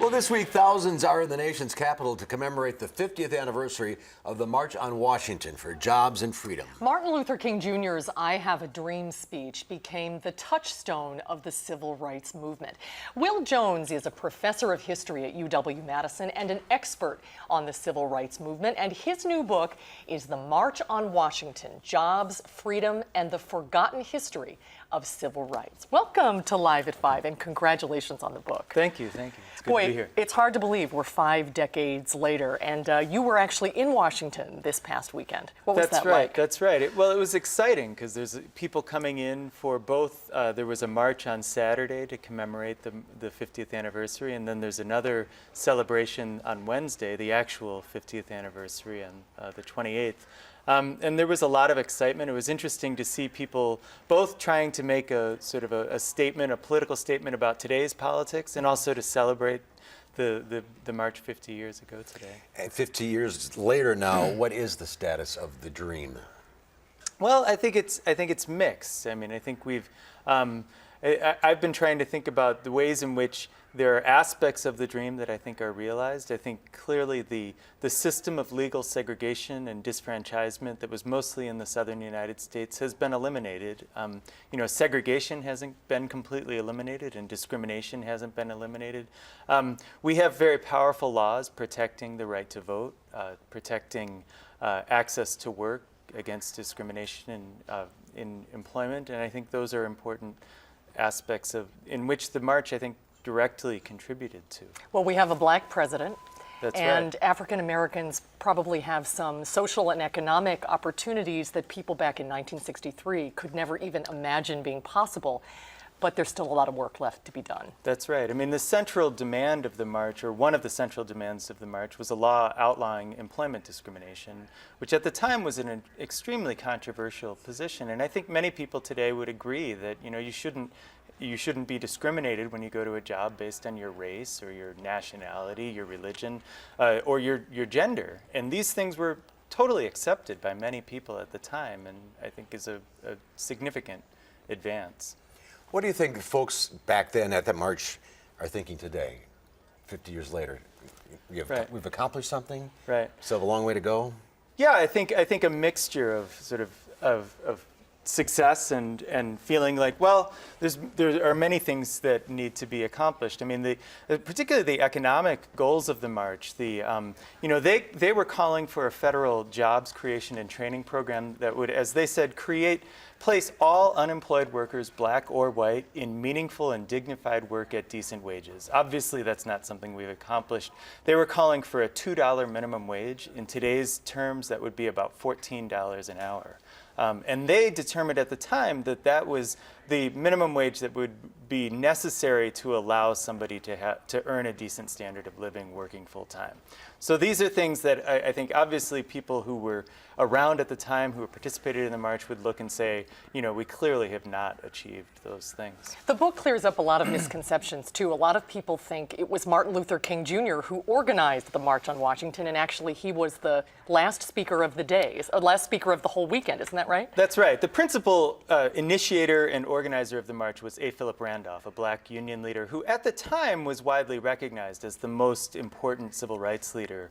Well, this week, thousands are in the nation's capital to commemorate the 50th anniversary of the March on Washington for Jobs and Freedom. Martin Luther King Jr.'s I Have a Dream speech became the touchstone of the civil rights movement. Will Jones is a professor of history at UW-Madison and an expert on the civil rights movement, and his new book is The March on Washington, Jobs, Freedom, and the Forgotten History of Civil Rights. Welcome to Live at 5, and congratulations on the book. Thank you, thank you. It's good to be here. It's hard to believe we're 5 decades later, and you were actually in Washington this past weekend. What was that like? That's right. Well, it was exciting because there's people coming in for both. There was a march on Saturday to commemorate the 50th anniversary, and then there's another celebration on Wednesday, the actual 50th anniversary on the 28th. And there was a lot of excitement. It was interesting to see people both trying to make a sort of a statement, a political statement about today's politics, and also to celebrate the march 50 years ago today. And 50 years later now, what is the status of the dream? Well, I think it's mixed. I mean, I think I've been trying to think about the ways in which there are aspects of the dream that I think are realized. I think clearly the system of legal segregation and disfranchisement that was mostly in the southern United States has been eliminated. Segregation hasn't been completely eliminated and discrimination hasn't been eliminated. We have very powerful laws protecting the right to vote, protecting access to work, against discrimination in employment, and I think those are important aspects in which the march, I think, directly contributed to. Well, we have a black president. That's and right. African Americans probably have some social and economic opportunities that people back in 1963 could never even imagine being possible. But there's still a lot of work left to be done. That's right. I mean, the central demand of the march, or one of the central demands of the march, was a law outlawing employment discrimination, which at the time was an extremely controversial position. And I think many people today would agree that you shouldn't be discriminated when you go to a job based on your race or your nationality, your religion, or your gender. And these things were totally accepted by many people at the time, and I think is a significant advance. What do you think folks back then at the march are thinking today, 50 years later? We've accomplished something? Right. Still have a long way to go? Yeah, I think a mixture of sort of success and feeling like, well, there are many things that need to be accomplished. I mean, particularly the economic goals of the march. They were calling for a federal jobs creation and training program that would, as they said, place all unemployed workers, black or white, in meaningful and dignified work at decent wages. Obviously, that's not something we've accomplished. They were calling for a $2 minimum wage. In today's terms, that would be about $14 an hour. And they determined at the time that that was the minimum wage that would be necessary to allow somebody to earn a decent standard of living working full time. So these are things that I think obviously people who were around at the time, who participated in the march, would look and say, we clearly have not achieved those things. The book clears up a lot of misconceptions, too. A lot of people think it was Martin Luther King Jr. who organized the March on Washington, and actually he was the last speaker of the day, last speaker of the whole weekend. Isn't that right? That's right. The principal initiator and organizer of the march was A. Philip Randolph, a black union leader who at the time was widely recognized as the most important civil rights leader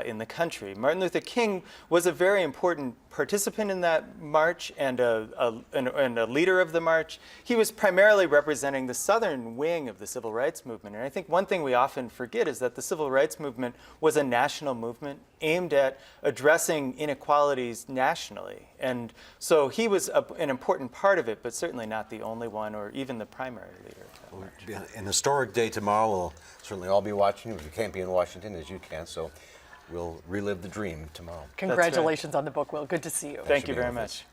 in the country. Martin Luther King was a very important participant in that march and a leader of the march. He was primarily representing the southern wing of the civil rights movement. And I think one thing we often forget is that the civil rights movement was a national movement aimed at addressing inequalities nationally. And so he was an important part of it, but certainly not the only one or even the primary leader of that march. An historic day tomorrow. We'll certainly all be watching. If you can't be in Washington, as you can, so we'll relive the dream tomorrow. Congratulations on the book, Will. Good to see you. Thank you very much.